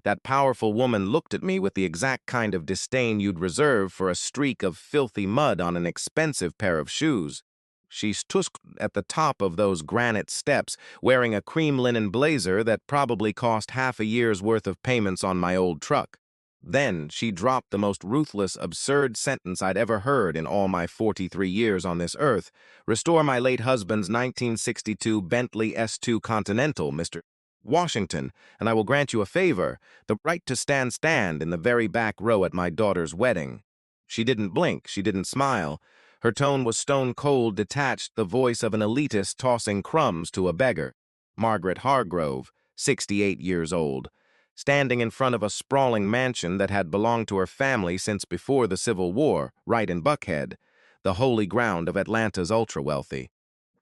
That powerful woman looked at me with the exact kind of disdain you'd reserve for a streak of filthy mud on an expensive pair of shoes. She stood at the top of those granite steps, wearing a cream linen blazer that probably cost half a year's worth of payments on my old truck. Then she dropped the most ruthless, absurd sentence I'd ever heard in all my 43 years on this earth. Restore my late husband's 1962 Bentley S2 Continental, Mr. Washington, and I will grant you a favor, the right to stand in the very back row at my daughter's wedding. She didn't blink, she didn't smile. Her tone was stone-cold, detached, the voice of an elitist tossing crumbs to a beggar. Margaret Hargrove, 68 years old, standing in front of a sprawling mansion that had belonged to her family since before the Civil War, right in Buckhead, the holy ground of Atlanta's ultra-wealthy.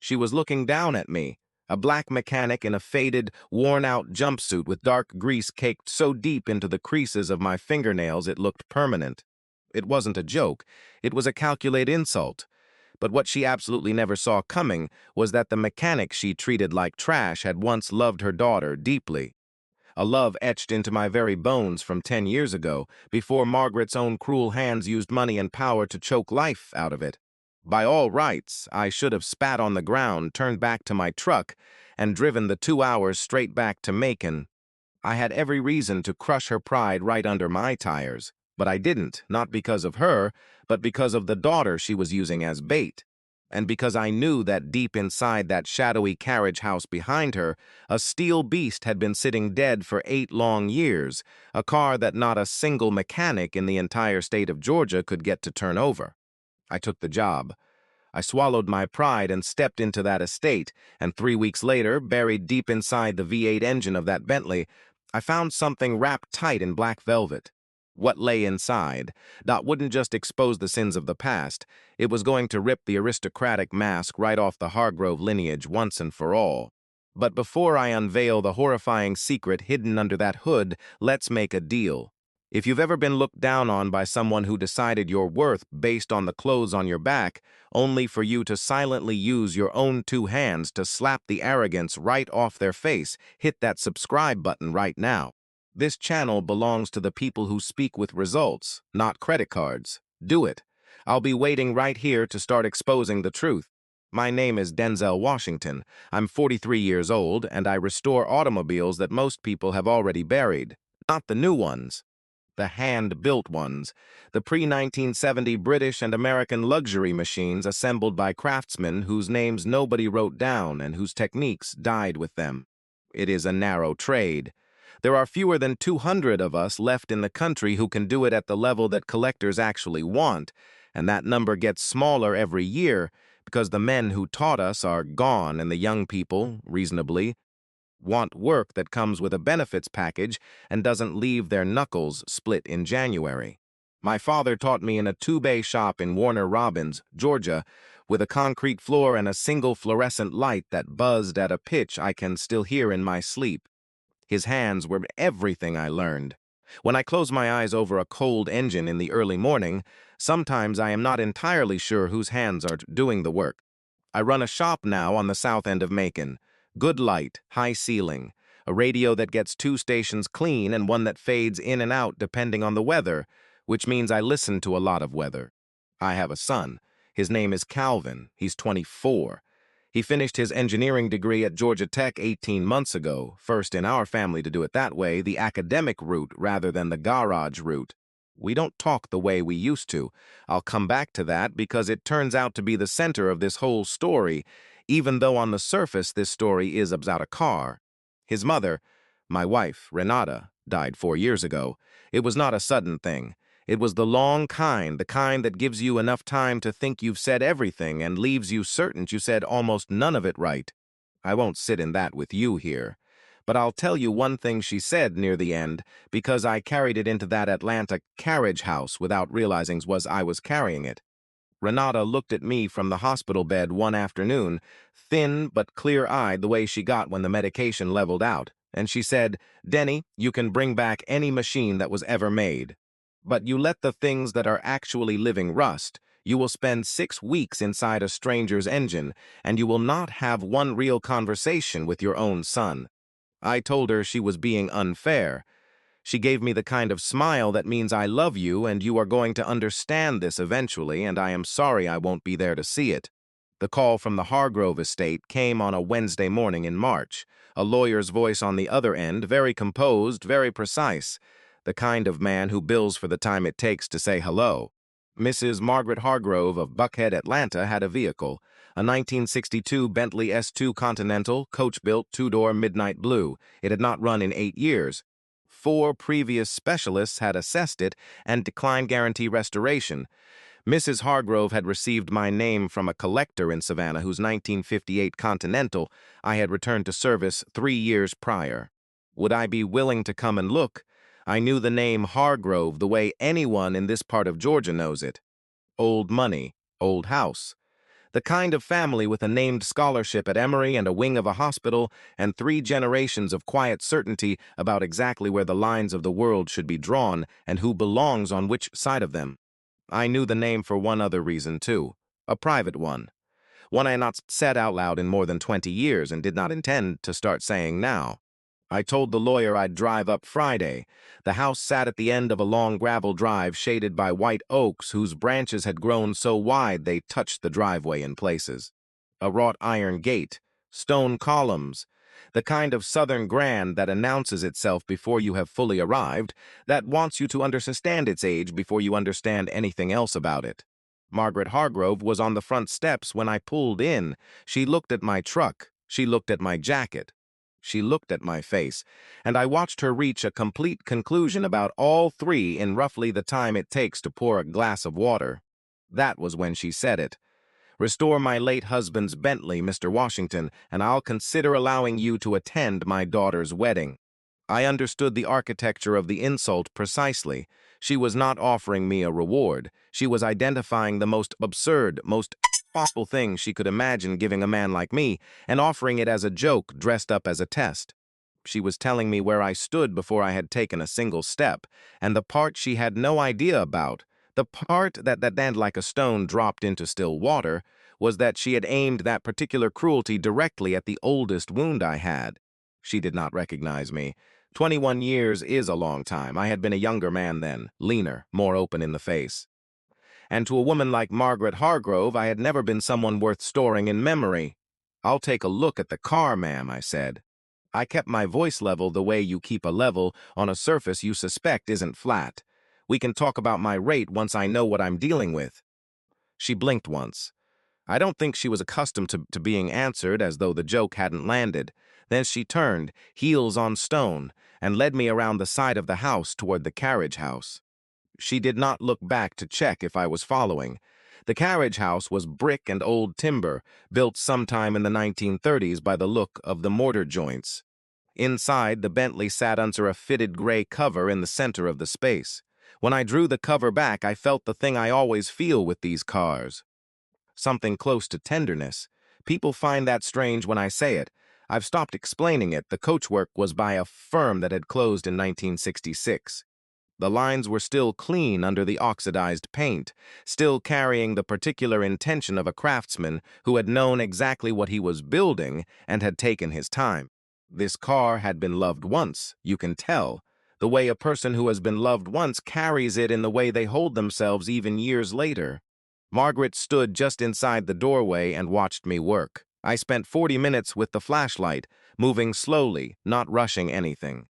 She was looking down at me, a black mechanic in a faded, worn-out jumpsuit with dark grease caked so deep into the creases of my fingernails it looked permanent. It wasn't a joke, it was a calculated insult. But what she absolutely never saw coming was that the mechanic she treated like trash had once loved her daughter deeply. A love etched into my very bones from 10 years ago, before Margaret's own cruel hands used money and power to choke life out of it. By all rights, I should have spat on the ground, turned back to my truck, and driven the 2 hours straight back to Macon. I had every reason to crush her pride right under my tires, but I didn't, not because of her, but because of the daughter she was using as bait. And because I knew that deep inside that shadowy carriage house behind her, a steel beast had been sitting dead for 8 long years, a car that not a single mechanic in the entire state of Georgia could get to turn over. I took the job. I swallowed my pride and stepped into that estate, and 3 weeks later, buried deep inside the V8 engine of that Bentley, I found something wrapped tight in black velvet. What lay inside, that wouldn't just expose the sins of the past, it was going to rip the aristocratic mask right off the Hargrove lineage once and for all. But before I unveil the horrifying secret hidden under that hood, let's make a deal. If you've ever been looked down on by someone who decided your worth based on the clothes on your back, only for you to silently use your own 2 hands to slap the arrogance right off their face, hit that subscribe button right now. This channel belongs to the people who speak with results, not credit cards. Do it. I'll be waiting right here to start exposing the truth. My name is Denzel Washington. I'm 43 years old, and I restore automobiles that most people have already buried. Not the new ones. The hand-built ones. The pre-1970 British and American luxury machines assembled by craftsmen whose names nobody wrote down and whose techniques died with them. It is a narrow trade. There are fewer than 200 of us left in the country who can do it at the level that collectors actually want, and that number gets smaller every year because the men who taught us are gone and the young people, reasonably, want work that comes with a benefits package and doesn't leave their knuckles split in January. My father taught me in a 2-bay shop in Warner Robins, Georgia, with a concrete floor and a single fluorescent light that buzzed at a pitch I can still hear in my sleep. His hands were everything I learned. When I close my eyes over a cold engine in the early morning, sometimes I am not entirely sure whose hands are doing the work. I run a shop now on the south end of Macon. Good light, high ceiling, a radio that gets 2 stations clean and one that fades in and out depending on the weather, which means I listen to a lot of weather. I have a son. His name is Calvin. He's 24. He finished his engineering degree at Georgia Tech 18 months ago, first in our family to do it that way, the academic route rather than the garage route. We don't talk the way we used to. I'll come back to that because it turns out to be the center of this whole story, even though on the surface this story is about a car. His mother, my wife, Renata, died 4 years ago. It was not a sudden thing. It was the long kind, the kind that gives you enough time to think you've said everything and leaves you certain you said almost none of it right. I won't sit in that with you here. But I'll tell you one thing she said near the end, because I carried it into that Atlanta carriage house without realizing I was carrying it. Renata looked at me from the hospital bed one afternoon, thin but clear-eyed the way she got when the medication leveled out, and she said, "Denny, you can bring back any machine that was ever made. But you let the things that are actually living rust. You will spend 6 weeks inside a stranger's engine, and you will not have one real conversation with your own son." I told her she was being unfair. She gave me the kind of smile that means I love you and you are going to understand this eventually, and I am sorry I won't be there to see it. The call from the Hargrove estate came on a Wednesday morning in March, a lawyer's voice on the other end, very composed, very precise, the kind of man who bills for the time it takes to say hello. Mrs. Margaret Hargrove of Buckhead, Atlanta, had a vehicle, a 1962 Bentley S2 Continental, coach-built, two-door midnight blue. It had not run in 8 years. 4 previous specialists had assessed it and declined guarantee restoration. Mrs. Hargrove had received my name from a collector in Savannah whose 1958 Continental I had returned to service 3 years prior. Would I be willing to come and look? I knew the name Hargrove the way anyone in this part of Georgia knows it. Old money, old house. The kind of family with a named scholarship at Emory and a wing of a hospital and 3 generations of quiet certainty about exactly where the lines of the world should be drawn and who belongs on which side of them. I knew the name for one other reason, too, a private one I had not said out loud in more than 20 years and did not intend to start saying now. I told the lawyer I'd drive up Friday. The house sat at the end of a long gravel drive shaded by white oaks whose branches had grown so wide they touched the driveway in places. A wrought iron gate, stone columns, the kind of southern grand that announces itself before you have fully arrived, that wants you to understand its age before you understand anything else about it. Margaret Hargrove was on the front steps when I pulled in. She looked at my truck. She looked at my jacket. She looked at my face, and I watched her reach a complete conclusion about all 3 in roughly the time it takes to pour a glass of water. That was when she said it. Restore my late husband's Bentley, Mr. Washington, and I'll consider allowing you to attend my daughter's wedding. I understood the architecture of the insult precisely. She was not offering me a reward. She was identifying the most absurd, most awful thing she could imagine giving a man like me, and offering it as a joke dressed up as a test. She was telling me where I stood before I had taken a single step, and the part she had no idea about, the part that like a stone dropped into still water, was that she had aimed that particular cruelty directly at the oldest wound I had. She did not recognize me. 21 years is a long time. I had been a younger man then, leaner, more open in the face. And to a woman like Margaret Hargrove, I had never been someone worth storing in memory. "I'll take a look at the car, ma'am," I said. I kept my voice level the way you keep a level on a surface you suspect isn't flat. "We can talk about my rate once I know what I'm dealing with." She blinked once. I don't think she was accustomed to being answered as though the joke hadn't landed. Then she turned, heels on stone, and led me around the side of the house toward the carriage house. She did not look back to check if I was following. The carriage house was brick and old timber, built sometime in the 1930s by the look of the mortar joints. Inside, the Bentley sat under a fitted gray cover in the center of the space. When I drew the cover back, I felt the thing I always feel with these cars. Something close to tenderness. People find that strange when I say it. I've stopped explaining it. The coachwork was by a firm that had closed in 1966. The lines were still clean under the oxidized paint, still carrying the particular intention of a craftsman who had known exactly what he was building and had taken his time. This car had been loved once, you can tell. The way a person who has been loved once carries it in the way they hold themselves even years later. Margaret stood just inside the doorway and watched me work. I spent 40 minutes with the flashlight, moving slowly, not rushing anything.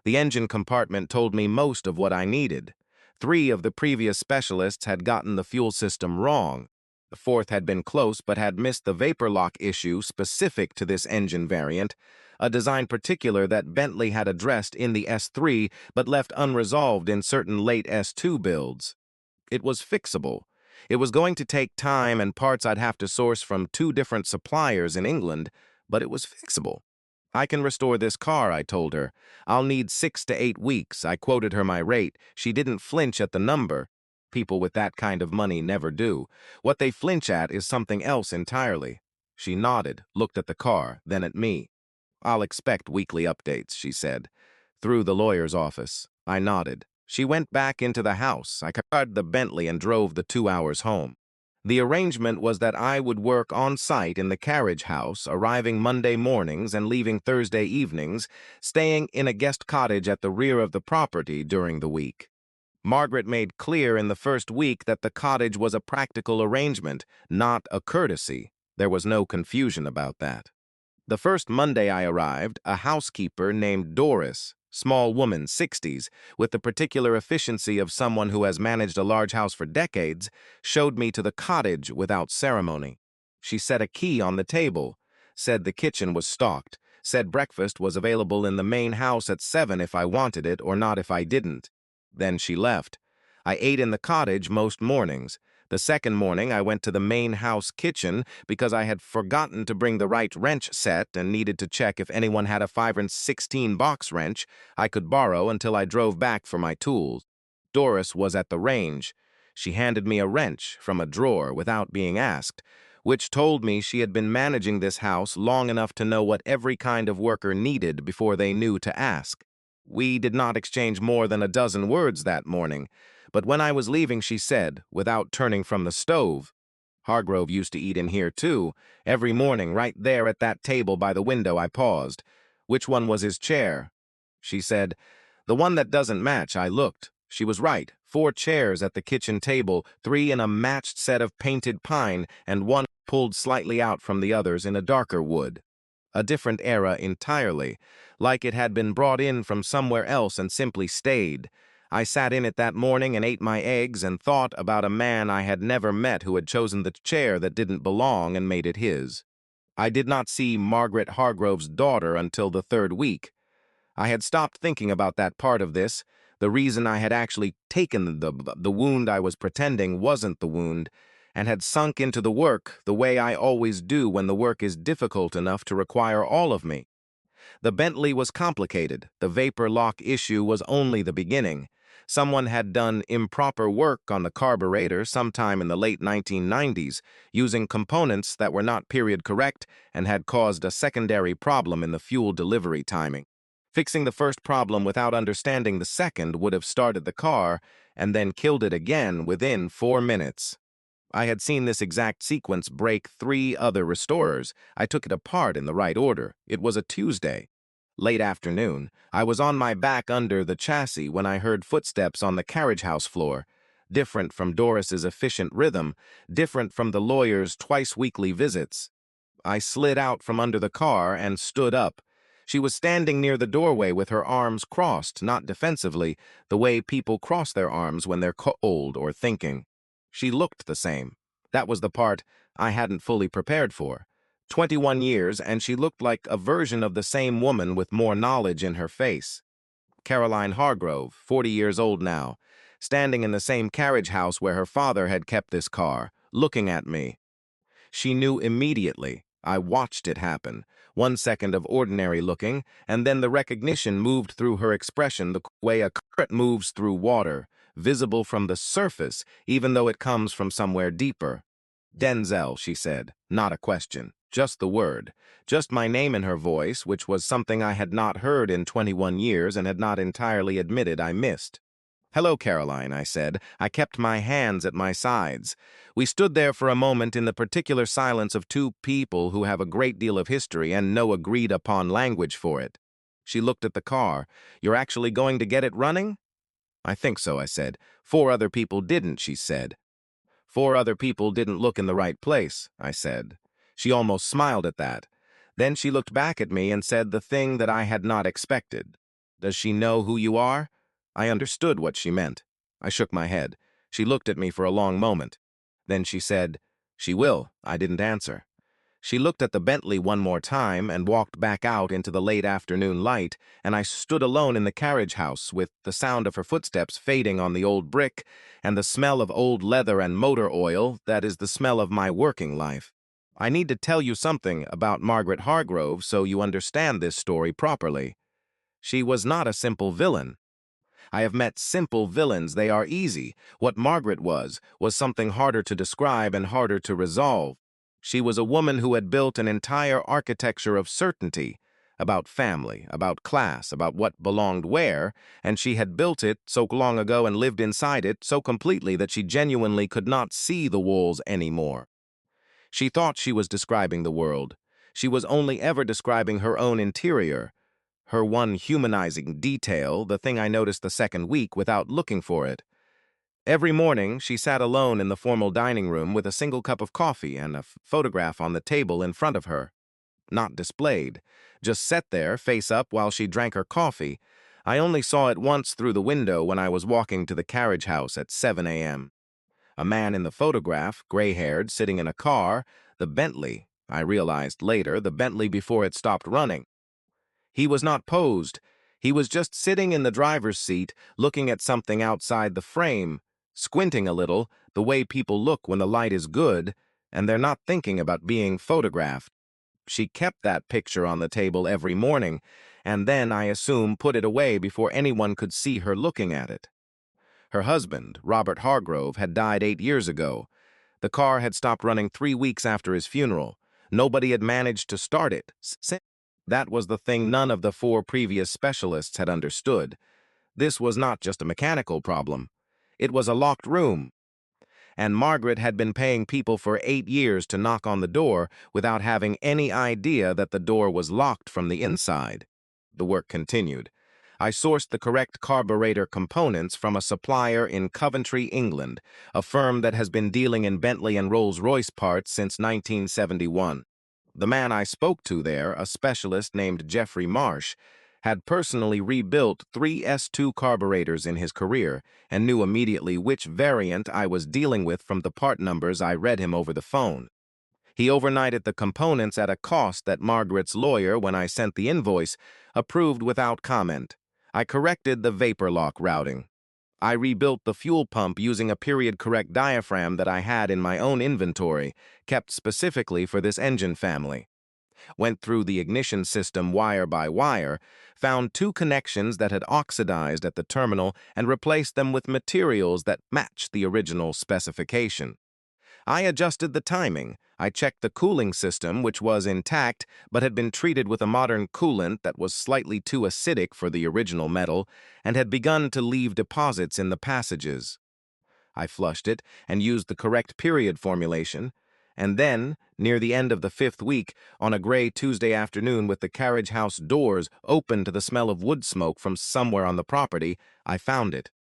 The engine compartment told me most of what I needed. 3 of the previous specialists had gotten the fuel system wrong. The 4th had been close but had missed the vapor lock issue specific to this engine variant, a design particular that Bentley had addressed in the S3 but left unresolved in certain late S2 builds. It was fixable. It was going to take time and parts I'd have to source from 2 different suppliers in England, but it was fixable. "I can restore this car," I told her. "I'll need 6 to 8 weeks." I quoted her my rate. She didn't flinch at the number. People with that kind of money never do. What they flinch at is something else entirely. She nodded, looked at the car, then at me. "I'll expect weekly updates," she said. "Through the lawyer's office." I nodded. She went back into the house. I carried the Bentley and drove the 2 hours home. The arrangement was that I would work on site in the carriage house, arriving Monday mornings and leaving Thursday evenings, staying in a guest cottage at the rear of the property during the week. Margaret made clear in the first week that the cottage was a practical arrangement, not a courtesy. There was no confusion about that. The first Monday I arrived, a housekeeper named Doris, small woman, 60s, with the particular efficiency of someone who has managed a large house for decades, showed me to the cottage without ceremony. She set a key on the table, said the kitchen was stocked, said breakfast was available in the main house at 7 if I wanted it or not if I didn't. Then she left. I ate in the cottage most mornings. The second morning, I went to the main house kitchen because I had forgotten to bring the right wrench set and needed to check if anyone had a 5 and 16 box wrench I could borrow until I drove back for my tools. Doris was at the range. She handed me a wrench from a drawer without being asked, which told me she had been managing this house long enough to know what every kind of worker needed before they knew to ask. We did not exchange more than a dozen words that morning, but when I was leaving, she said, without turning from the stove, "Hargrove used to eat in here, too. Every morning, right there at that table by the window." I paused. "Which one was his chair?" She said, "The one that doesn't match." I looked. She was right. 4 chairs at the kitchen table, 3 in a matched set of painted pine, and one pulled slightly out from the others in a darker wood. A different era entirely, like it had been brought in from somewhere else and simply stayed. I sat in it that morning and ate my eggs and thought about a man I had never met who had chosen the chair that didn't belong and made it his. I did not see Margaret Hargrove's daughter until the 3rd week. I had stopped thinking about that part of this. The reason I had actually taken the wound I was pretending wasn't the wound, and had sunk into the work the way I always do when the work is difficult enough to require all of me. The Bentley was complicated. The vapor lock issue was only the beginning. Someone had done improper work on the carburetor sometime in the late 1990s, using components that were not period correct and had caused a secondary problem in the fuel delivery timing. Fixing the first problem without understanding the second would have started the car and then killed it again within 4 minutes. I had seen this exact sequence break 3 other restorers. I took it apart in the right order. It was a Tuesday. Late afternoon, I was on my back under the chassis when I heard footsteps on the carriage house floor. Different from Doris's efficient rhythm, different from the lawyer's twice-weekly visits. I slid out from under the car and stood up. She was standing near the doorway with her arms crossed, not defensively, the way people cross their arms when they're cold or thinking. She looked the same. That was the part I hadn't fully prepared for. 21 years, and she looked like a version of the same woman with more knowledge in her face. Caroline Hargrove, 40 years old now, standing in the same carriage house where her father had kept this car, looking at me. She knew immediately. I watched it happen. 1 second of ordinary looking, and then the recognition moved through her expression the way a current moves through water, visible from the surface, even though it comes from somewhere deeper. "Denzel," she said, not a question, just the word, just my name in her voice, which was something I had not heard in 21 years and had not entirely admitted I missed. "Hello, Caroline," I said. I kept my hands at my sides. We stood there for a moment in the particular silence of 2 people who have a great deal of history and no agreed-upon language for it. She looked at the car. "You're actually going to get it running?" "I think so," I said. "4 other people didn't," she said. "4 other people didn't look in the right place," I said. She almost smiled at that. Then she looked back at me and said the thing that I had not expected. "Does she know who you are?" I understood what she meant. I shook my head. She looked at me for a long moment. Then she said, "She will." I didn't answer. She looked at the Bentley one more time and walked back out into the late afternoon light, and I stood alone in the carriage house with the sound of her footsteps fading on the old brick and the smell of old leather and motor oil that is the smell of my working life. I need to tell you something about Margaret Hargrove so you understand this story properly. She was not a simple villain. I have met simple villains. They are easy. What Margaret was something harder to describe and harder to resolve. She was a woman who had built an entire architecture of certainty, about family, about class, about what belonged where, and she had built it so long ago and lived inside it so completely that she genuinely could not see the walls anymore. She thought she was describing the world. She was only ever describing her own interior, her one humanizing detail, the thing I noticed the second week without looking for it. Every morning, she sat alone in the formal dining room with a single cup of coffee and a photograph on the table in front of her. Not displayed, just set there, face up, while she drank her coffee. I only saw it once through the window when I was walking to the carriage house at 7 a.m. A man in the photograph, gray-haired, sitting in a car, the Bentley. I realized later, the Bentley before it stopped running. He was not posed. He was just sitting in the driver's seat, looking at something outside the frame, squinting a little, the way people look when the light is good, and they're not thinking about being photographed. She kept that picture on the table every morning, and then, I assume, put it away before anyone could see her looking at it. Her husband, Robert Hargrove, had died 8 years ago. The car had stopped running 3 weeks after his funeral. Nobody had managed to start it. That was the thing none of the 4 previous specialists had understood. This was not just a mechanical problem. It was a locked room. And Margaret had been paying people for 8 years to knock on the door without having any idea that the door was locked from the inside. The work continued. I sourced the correct carburetor components from a supplier in Coventry, England, a firm that has been dealing in Bentley and Rolls-Royce parts since 1971. The man I spoke to there, a specialist named Jeffrey Marsh, had personally rebuilt 3 S2 carburetors in his career and knew immediately which variant I was dealing with from the part numbers I read him over the phone. He overnighted the components at a cost that Margaret's lawyer, when I sent the invoice, approved without comment. I corrected the vapor lock routing. I rebuilt the fuel pump using a period-correct diaphragm that I had in my own inventory, kept specifically for this engine family. Went through the ignition system wire by wire, found 2 connections that had oxidized at the terminal and replaced them with materials that matched the original specification. I adjusted the timing. I checked the cooling system, which was intact, but had been treated with a modern coolant that was slightly too acidic for the original metal and had begun to leave deposits in the passages. I flushed it and used the correct period formulation, and then, near the end of the 5th week, on a gray Tuesday afternoon with the carriage house doors open to the smell of wood smoke from somewhere on the property, I found it.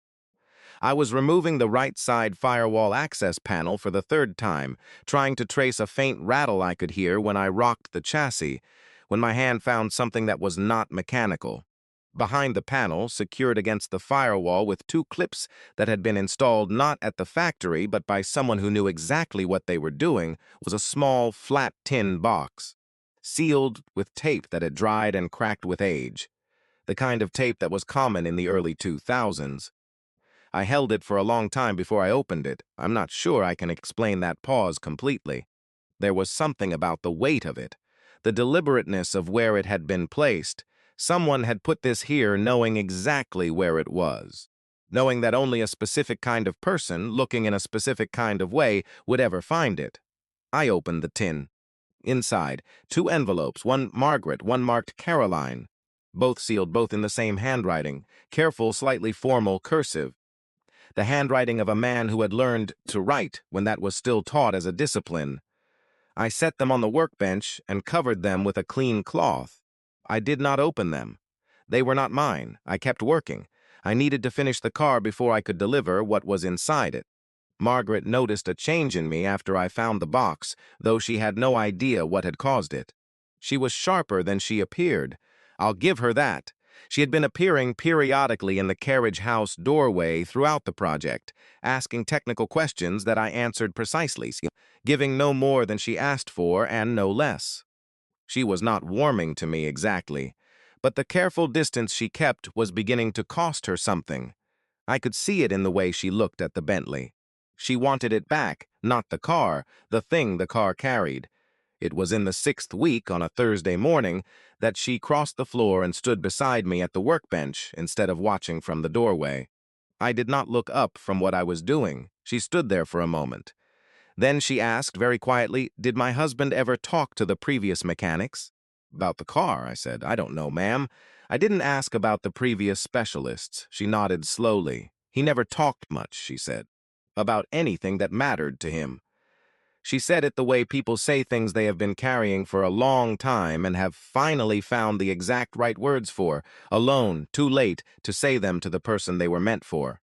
I was removing the right side firewall access panel for the 3rd time, trying to trace a faint rattle I could hear when I rocked the chassis, when my hand found something that was not mechanical. Behind the panel, secured against the firewall with 2 clips that had been installed not at the factory but by someone who knew exactly what they were doing, was a small, flat tin box, sealed with tape that had dried and cracked with age, the kind of tape that was common in the early 2000s. I held it for a long time before I opened it. I'm not sure I can explain that pause completely. There was something about the weight of it, the deliberateness of where it had been placed. Someone had put this here knowing exactly where it was, knowing that only a specific kind of person, looking in a specific kind of way, would ever find it. I opened the tin. Inside, 2 envelopes, one Margaret, one marked Caroline, both sealed, both in the same handwriting, careful, slightly formal cursive. The handwriting of a man who had learned to write when that was still taught as a discipline. I set them on the workbench and covered them with a clean cloth. I did not open them. They were not mine. I kept working. I needed to finish the car before I could deliver what was inside it. Margaret noticed a change in me after I found the box, though she had no idea what had caused it. She was sharper than she appeared. I'll give her that. She had been appearing periodically in the carriage house doorway throughout the project, asking technical questions that I answered precisely, giving no more than she asked for and no less. She was not warming to me exactly, but the careful distance she kept was beginning to cost her something. I could see it in the way she looked at the Bentley. She wanted it back, not the car, the thing the car carried. It was in the 6th week, on a Thursday morning, that she crossed the floor and stood beside me at the workbench instead of watching from the doorway. I did not look up from what I was doing. She stood there for a moment. Then she asked very quietly, "Did my husband ever talk to the previous mechanics?" About the car, I said. I don't know, ma'am. I didn't ask about the previous specialists. She nodded slowly. He never talked much, she said, about anything that mattered to him. She said it the way people say things they have been carrying for a long time and have finally found the exact right words for, alone, too late, to say them to the person they were meant for.